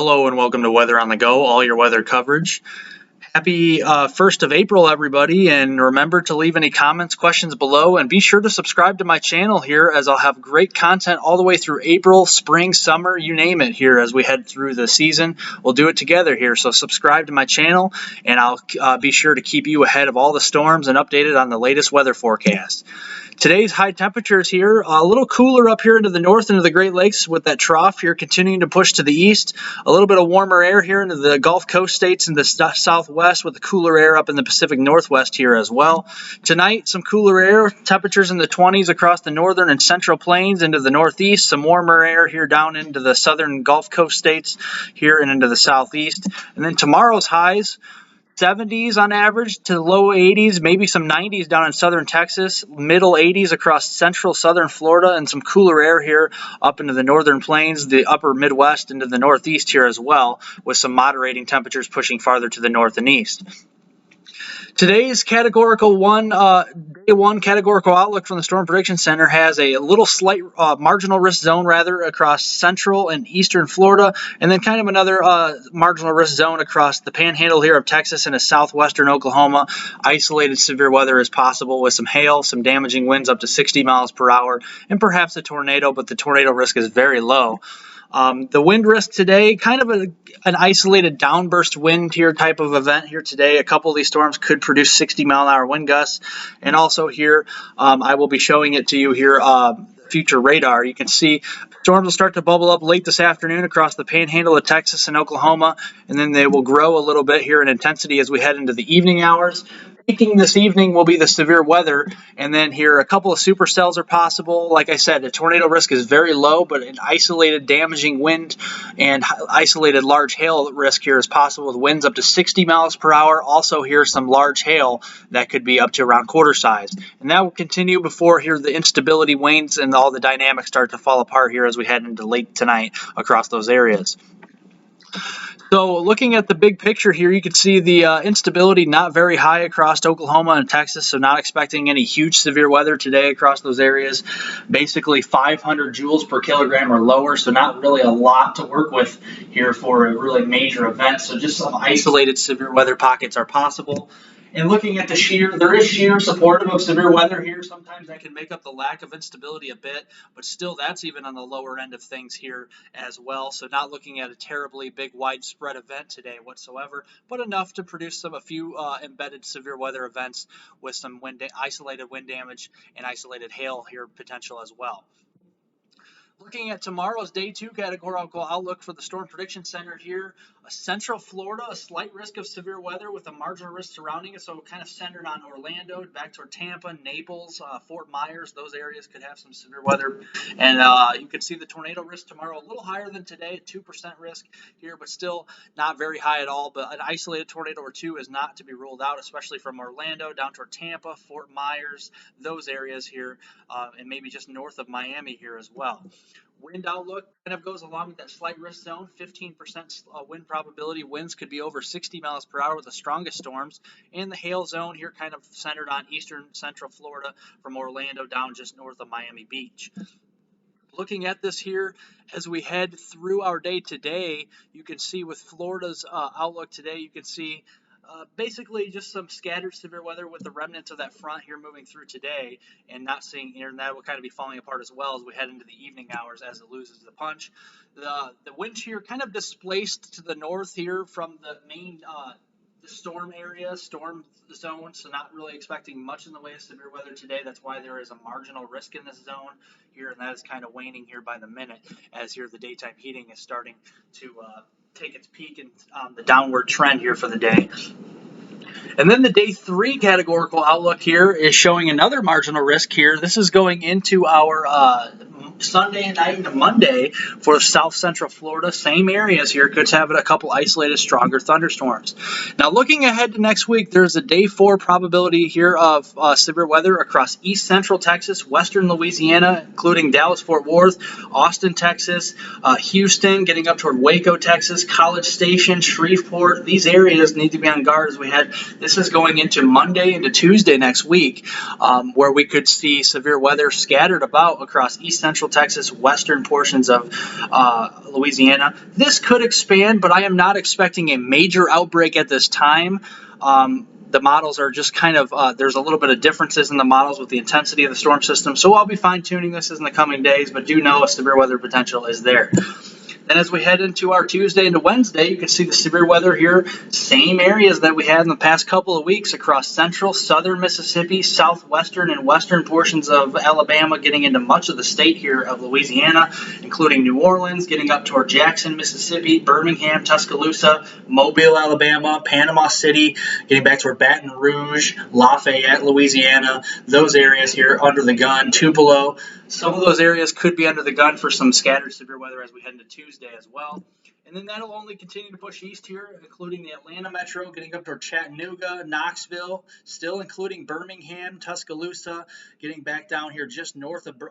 Hello and welcome to Weather on the Go, all your weather coverage. Happy 1st of April, everybody, and remember to leave any comments, questions below, and be sure to subscribe to my channel here as I'll have great content all the way through April, spring, summer, you name it here as we head through the season. We'll do it together here, so subscribe to my channel, and I'll be sure to keep you ahead of all the storms and updated on the latest weather forecast. Today's high temperatures here, a little cooler up here into the north into the Great Lakes with that trough here continuing to push to the east. A little bit of warmer air here into the Gulf Coast states and the southwest with the cooler air up in the Pacific Northwest here as well. Tonight, some cooler air, temperatures in the 20s across the northern and central plains into the northeast. Some warmer air here down into the southern Gulf Coast states here and into the southeast. And then tomorrow's highs, 70s on average to low 80s, maybe some 90s down in southern Texas, middle 80s across central southern Florida, and some cooler air here up into the northern plains, the upper Midwest, into the northeast here as well, with some moderating temperatures pushing farther to the north and east. Today's categorical day one categorical outlook from the Storm Prediction Center has a little slight marginal risk zone rather across central and eastern Florida, and then kind of another marginal risk zone across the panhandle here of Texas and southwestern Oklahoma. Isolated severe weather is possible with some hail, some damaging winds up to 60 miles per hour, and perhaps a tornado, but the tornado risk is very low. The wind risk today, kind of an isolated downburst wind here type of event here today. A couple of these storms could produce 60-mile-an-hour wind gusts. And also here, I will be showing it to you here, future radar. You can see storms will start to bubble up late this afternoon across the panhandle of Texas and Oklahoma, and then they will grow a little bit here in intensity as we head into the evening hours. Peaking this evening will be the severe weather, and then here a couple of supercells are possible. Like I said, the tornado risk is very low, but an isolated damaging wind and isolated large hail risk here is possible with winds up to 60 miles per hour. Also here some large hail that could be up to around quarter size. And that will continue before here the instability wanes and all the dynamics start to fall apart here as we head into late tonight across those areas. So looking at the big picture here, you can see the instability not very high across Oklahoma and Texas, so not expecting any huge severe weather today across those areas. Basically 500 joules per kilogram or lower, so not really a lot to work with here for a really major event. So just some isolated severe weather pockets are possible. And looking at the shear, there is shear supportive of severe weather here. Sometimes that can make up the lack of instability a bit, but still that's even on the lower end of things here as well. So not looking at a terribly big widespread event today whatsoever, but enough to produce a few embedded severe weather events with some isolated wind damage and isolated hail here potential as well. Looking at tomorrow's day two categorical outlook for the Storm Prediction Center here, central Florida, a slight risk of severe weather with a marginal risk surrounding it, so kind of centered on Orlando, back toward Tampa, Naples, Fort Myers. Those areas could have some severe weather. And you can see the tornado risk tomorrow a little higher than today, 2% risk here, but still not very high at all. But an isolated tornado or two is not to be ruled out, especially from Orlando down toward Tampa, Fort Myers, those areas here, and maybe just north of Miami here as well. Wind outlook kind of goes along with that slight risk zone, 15% wind probability. Winds could be over 60 miles per hour with the strongest storms. And the hail zone here kind of centered on eastern central Florida from Orlando down just north of Miami Beach. Looking at this here as we head through our day today, you can see with Florida's outlook today, you can see basically just some scattered severe weather with the remnants of that front here moving through today and not seeing here, and that will kind of be falling apart as well as we head into the evening hours as it loses the punch. The wind shear kind of displaced to the north here from the main the storm area, storm zone, so not really expecting much in the way of severe weather today. That's why there is a marginal risk in this zone here, and that is kind of waning here by the minute as here the daytime heating is starting to take its peak in the downward trend here for the day. And then the day three categorical outlook here is showing another marginal risk here. This is going into our Sunday night into Monday for South Central Florida. Same areas here could have a couple isolated stronger thunderstorms. Now looking ahead to next week, there's a day four probability here of severe weather across East Central Texas, Western Louisiana, including Dallas, Fort Worth, Austin, Texas, Houston, getting up toward Waco, Texas, College Station, Shreveport. These areas need to be on guard as we head. This is going into Monday into Tuesday next week, where we could see severe weather scattered about across East Central Texas, western portions of Louisiana. This could expand, but I am not expecting a major outbreak at this time. The models are just kind of, there's a little bit of differences in the models with the intensity of the storm system, so I'll be fine-tuning this in the coming days, but do know a severe weather potential is there. And as we head into our Tuesday into Wednesday, you can see the severe weather here, same areas that we had in the past couple of weeks across central, southern Mississippi, southwestern, and western portions of Alabama, getting into much of the state here of Louisiana, including New Orleans, getting up toward Jackson, Mississippi, Birmingham, Tuscaloosa, Mobile, Alabama, Panama City, getting back toward Baton Rouge, Lafayette, Louisiana, those areas here under the gun, Tupelo. Some of those areas could be under the gun for some scattered severe weather as we head into Tuesday as well. And then that'll only continue to push east here, including the Atlanta metro, getting up toward Chattanooga, Knoxville, still including Birmingham, Tuscaloosa, getting back down here just north of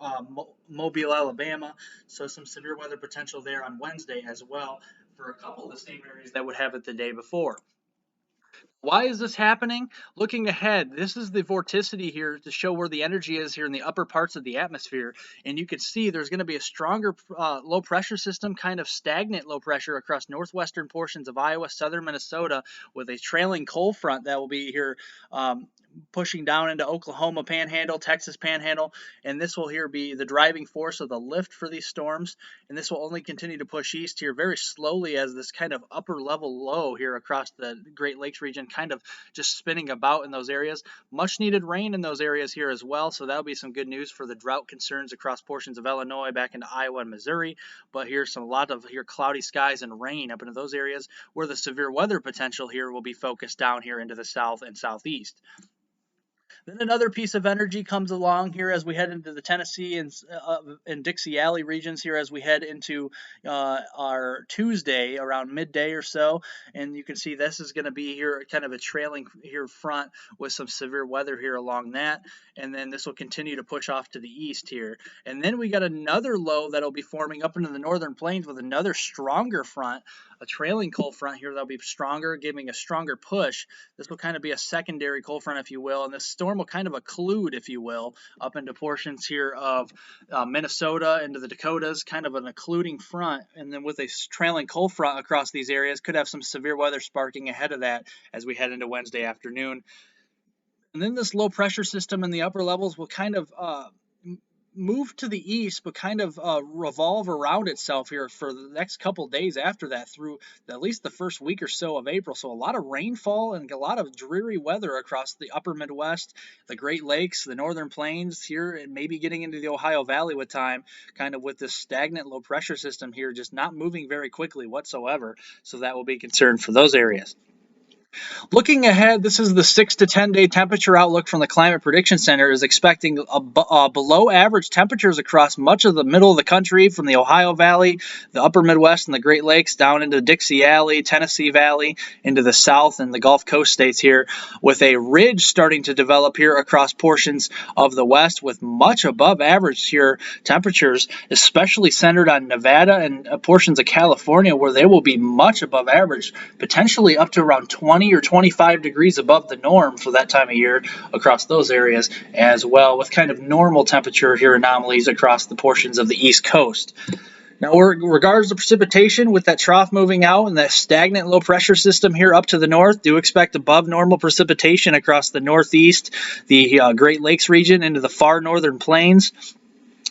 Mobile, Alabama. So some severe weather potential there on Wednesday as well for a couple of the same areas that would have it the day before. Why is this happening? Looking ahead, this is the vorticity here to show where the energy is here in the upper parts of the atmosphere. And you can see there's going to be a stronger low pressure system, kind of stagnant low pressure across northwestern portions of Iowa, southern Minnesota, with a trailing cold front that will be here pushing down into Oklahoma Panhandle, Texas Panhandle, and this will here be the driving force of the lift for these storms, and this will only continue to push east here very slowly as this kind of upper level low here across the Great Lakes region kind of just spinning about in those areas. Much needed rain in those areas here as well, so that'll be some good news for the drought concerns across portions of Illinois back into Iowa and Missouri, but here's a lot of cloudy skies and rain up into those areas where the severe weather potential here will be focused down here into the south and southeast. Then another piece of energy comes along here as we head into the Tennessee and Dixie Alley regions here as we head into our Tuesday around midday or so. And you can see this is going to be here kind of a trailing here front with some severe weather here along that. And then this will continue to push off to the east here. And then we got another low that'll be forming up into the northern plains with another stronger front, a trailing cold front here that'll be stronger, giving a stronger push. This will kind of be a secondary cold front, if you will, and this storm will kind of occlude, if you will, up into portions here of Minnesota, into the Dakotas, kind of an occluding front, and then with a trailing cold front across these areas, could have some severe weather sparking ahead of that as we head into Wednesday afternoon. And then this low pressure system in the upper levels will kind of move to the east, but kind of revolve around itself here for the next couple of days after that through at least the first week or so of April. So a lot of rainfall and a lot of dreary weather across the upper Midwest, the Great Lakes, the northern plains here, and maybe getting into the Ohio Valley with time, kind of with this stagnant low pressure system here, just not moving very quickly whatsoever. So that will be a concern for those areas. Looking ahead, this is the 6 to 10 day temperature outlook from the Climate Prediction Center is expecting below average temperatures across much of the middle of the country, from the Ohio Valley, the upper Midwest and the Great Lakes, down into Dixie Alley, Tennessee Valley, into the South and the Gulf Coast states here, with a ridge starting to develop here across portions of the West with much above average here temperatures, especially centered on Nevada and portions of California, where they will be much above average, potentially up to around 20 or 25 degrees above the norm for that time of year across those areas as well, with kind of normal temperature here anomalies across the portions of the East Coast. Now, in regards to precipitation, with that trough moving out and that stagnant low pressure system here up to the north, do expect above normal precipitation across the Northeast, the Great Lakes region, into the far northern plains,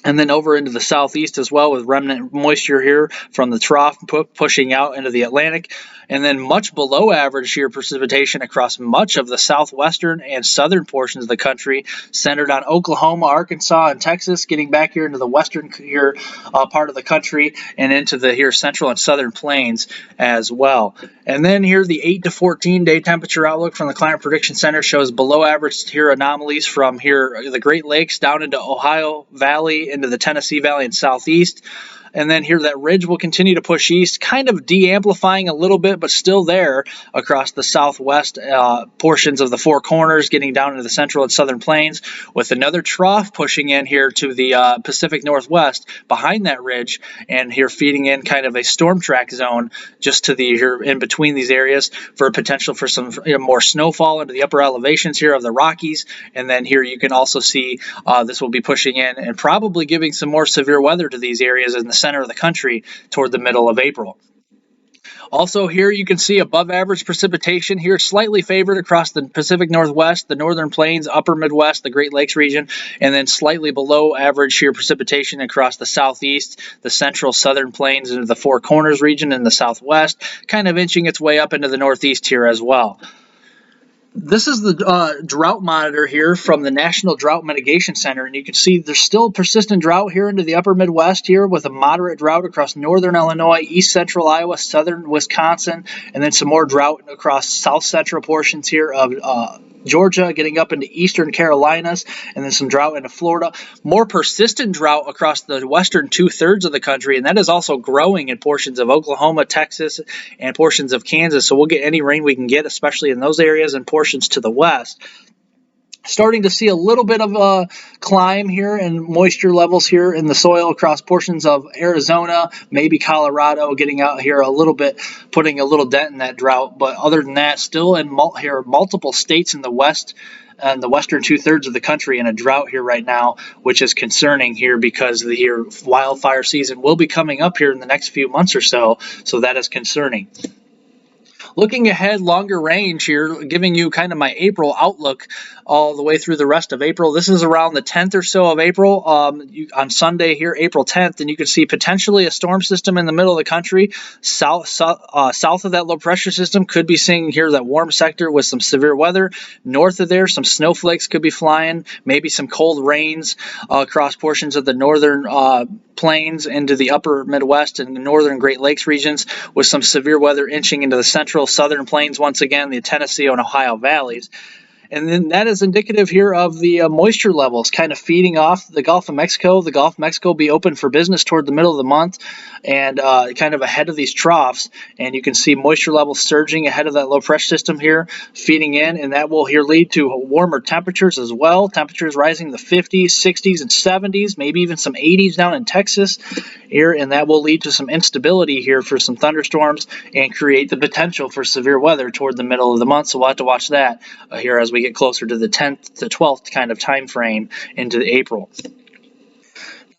and then over into the southeast as well, with remnant moisture here from the trough pushing out into the Atlantic. And then much below average here precipitation across much of the southwestern and southern portions of the country, centered on Oklahoma, Arkansas, and Texas, getting back here into the western here part of the country and into the here central and southern plains as well. And then here the 8 to 14 day temperature outlook from the Climate Prediction Center shows below average here anomalies from here the Great Lakes down into Ohio Valley, into the Tennessee Valley and southeast. And then here that ridge will continue to push east, kind of de-amplifying a little bit, but still there across the southwest portions of the Four Corners, getting down into the central and southern plains, with another trough pushing in here to the Pacific Northwest behind that ridge, and here feeding in kind of a storm track zone just to the here in between these areas for a potential for some more snowfall into the upper elevations here of the Rockies. And then here you can also see this will be pushing in and probably giving some more severe weather to these areas in the center of the country toward the middle of April. Also here you can see above average precipitation here, slightly favored across the Pacific Northwest, the Northern Plains, Upper Midwest, the Great Lakes region, and then slightly below average here precipitation across the Southeast, the Central, Southern Plains, and the Four Corners region in the Southwest, kind of inching its way up into the Northeast here as well. This is the drought monitor here from the National Drought Mitigation Center, and you can see there's still persistent drought here into the upper Midwest here, with a moderate drought across northern Illinois, east central Iowa, southern Wisconsin, and then some more drought across south central portions here of Georgia, getting up into eastern Carolinas, and then some drought into Florida. More persistent drought across the western two-thirds of the country, and that is also growing in portions of Oklahoma, Texas, and portions of Kansas. So we'll get any rain we can get, especially in those areas and portions to the west. Starting to see a little bit of a climb here and moisture levels here in the soil across portions of Arizona, maybe Colorado, getting out here a little bit, putting a little dent in that drought. But other than that, still in multiple states in the west and the western two-thirds of the country in a drought here right now, which is concerning here because the wildfire season will be coming up here in the next few months or so. So that is concerning. Looking ahead, longer range here, giving you kind of my April outlook all the way through the rest of April. This is around the 10th or so of April, on Sunday here, April 10th, and you can see potentially a storm system in the middle of the country. South of that low pressure system could be seeing here that warm sector with some severe weather. North of there, some snowflakes could be flying, maybe some cold rains across portions of the northern plains into the upper Midwest and the northern Great Lakes regions, with some severe weather inching into the central southern plains once again, the Tennessee and Ohio valleys. And then that is indicative here of the moisture levels kind of feeding off the Gulf of Mexico. The Gulf of Mexico will be open for business toward the middle of the month and kind of ahead of these troughs. And you can see moisture levels surging ahead of that low pressure system here, feeding in, and that will here lead to warmer temperatures as well. Temperatures rising to the 50s, 60s, and 70s, maybe even some 80s down in Texas here, and that will lead to some instability here for some thunderstorms and create the potential for severe weather toward the middle of the month. So we'll have to watch that here as we get closer to the 10th to 12th kind of time frame into April.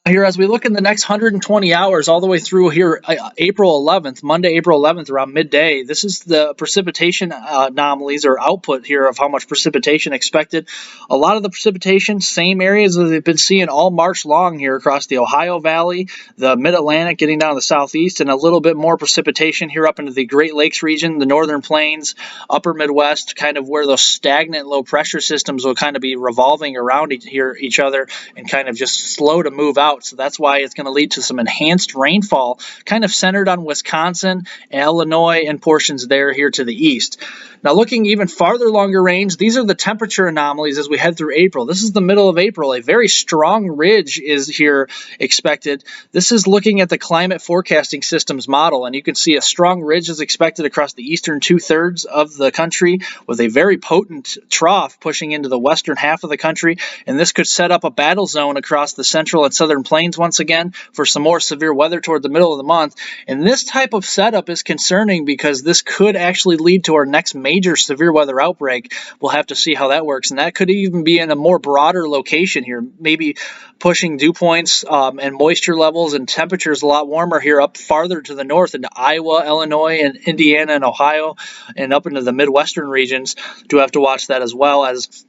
Here, as we look in the next 120 hours all the way through here, April 11th, Monday, April 11th, around midday, this is the precipitation anomalies or output here of how much precipitation expected. A lot of the precipitation, same areas that they've been seeing all March long here across the Ohio Valley, the Mid-Atlantic, getting down to the southeast, and a little bit more precipitation here up into the Great Lakes region, the northern plains, upper Midwest, kind of where those stagnant low pressure systems will kind of be revolving around each other and kind of just slow to move out. So that's why it's going to lead to some enhanced rainfall kind of centered on Wisconsin, Illinois, and portions there here to the east. Now looking even farther longer range, these are the temperature anomalies as we head through April. This is the middle of April. A very strong ridge is here expected. This is looking at the climate forecasting systems model, and you can see a strong ridge is expected across the eastern two-thirds of the country with a very potent trough pushing into the western half of the country, and this could set up a battle zone across the central and southern plains once again for some more severe weather toward the middle of the month. And this type of setup is concerning because this could actually lead to our next major severe weather outbreak. We'll have to see how that works, and that could even be in a more broader location here, maybe pushing dew points and moisture levels and temperatures a lot warmer here up farther to the north into Iowa, Illinois, and Indiana and Ohio, and up into the Midwestern regions. Do have to watch that as well as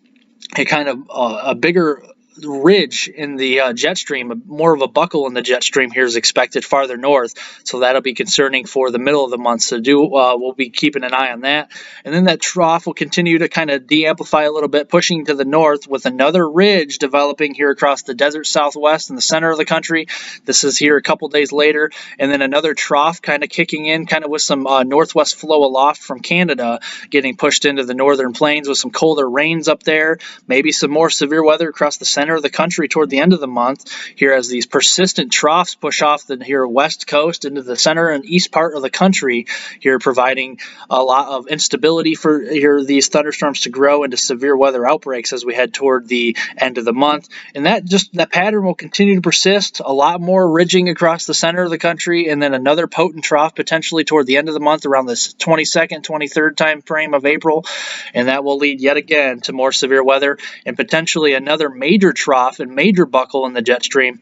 a kind of a bigger ridge in the jet stream, more of a buckle in the jet stream here is expected farther north, so that'll be concerning for the middle of the month. So we'll be keeping an eye on that. And then that trough will continue to kind of de-amplify a little bit, pushing to the north with another ridge developing here across the desert southwest and the center of the country. This is here a couple days later, and then another trough kind of kicking in, kind of with some northwest flow aloft from Canada getting pushed into the northern plains with some colder rains up there, maybe some more severe weather across the center center of the country toward the end of the month here as these persistent troughs push off the here west coast into the center and east part of the country here, providing a lot of instability for here these thunderstorms to grow into severe weather outbreaks as we head toward the end of the month. And that pattern will continue to persist. A lot more ridging across the center of the country, and then another potent trough potentially toward the end of the month around the 22nd, 23rd time frame of April, and that will lead yet again to more severe weather and potentially another major trough and major buckle in the jet stream,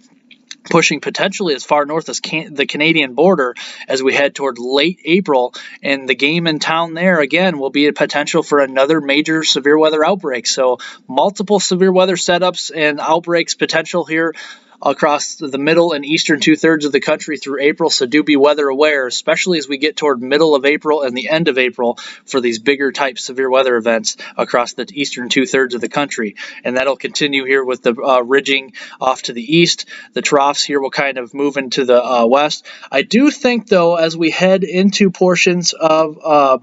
pushing potentially as far north as the Canadian border as we head toward late April. And the game in town there, again, will be a potential for another major severe weather outbreak. So multiple severe weather setups and outbreaks potential here across the middle and eastern two-thirds of the country through April, so do be weather aware, especially as we get toward middle of April and the end of April for these bigger type severe weather events across the eastern two-thirds of the country. And that'll continue here with the ridging off to the east. The troughs here will kind of move into the west. I do think, though, as we head into portions of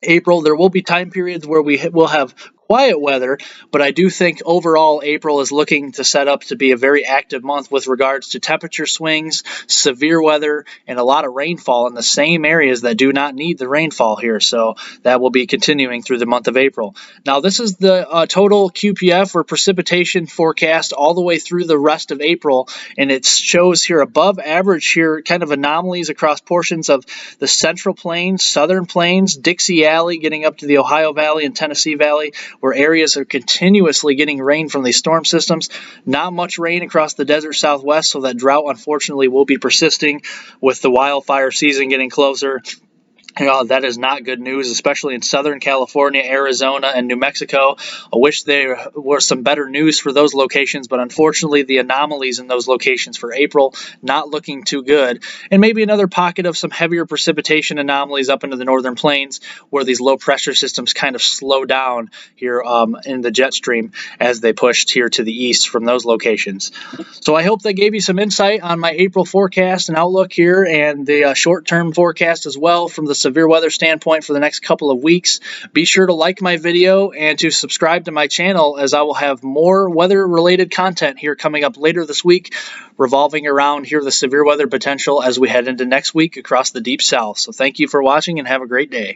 April, there will be time periods where we will have quiet weather, but I do think overall April is looking to set up to be a very active month with regards to temperature swings, severe weather, and a lot of rainfall in the same areas that do not need the rainfall here. So that will be continuing through the month of April. Now, this is the total QPF or precipitation forecast all the way through the rest of April, and it shows here above average here kind of anomalies across portions of the Central Plains, Southern Plains, Dixie Alley, getting up to the Ohio Valley and Tennessee Valley, where areas are continuously getting rain from these storm systems. Not much rain across the desert Southwest, so that drought unfortunately will be persisting with the wildfire season getting closer. That is not good news, especially in Southern California, Arizona, and New Mexico. I wish there were some better news for those locations, but unfortunately the anomalies in those locations for April not looking too good. And maybe another pocket of some heavier precipitation anomalies up into the northern plains where these low pressure systems kind of slow down here in the jet stream as they pushed here to the east from those locations. So I hope that gave you some insight on my April forecast and outlook here, and the short-term forecast as well from the severe weather standpoint for the next couple of weeks. Be sure to like my video and to subscribe to my channel, as I will have more weather-related content here coming up later this week, revolving around here the severe weather potential as we head into next week across the Deep South. So thank you for watching and have a great day.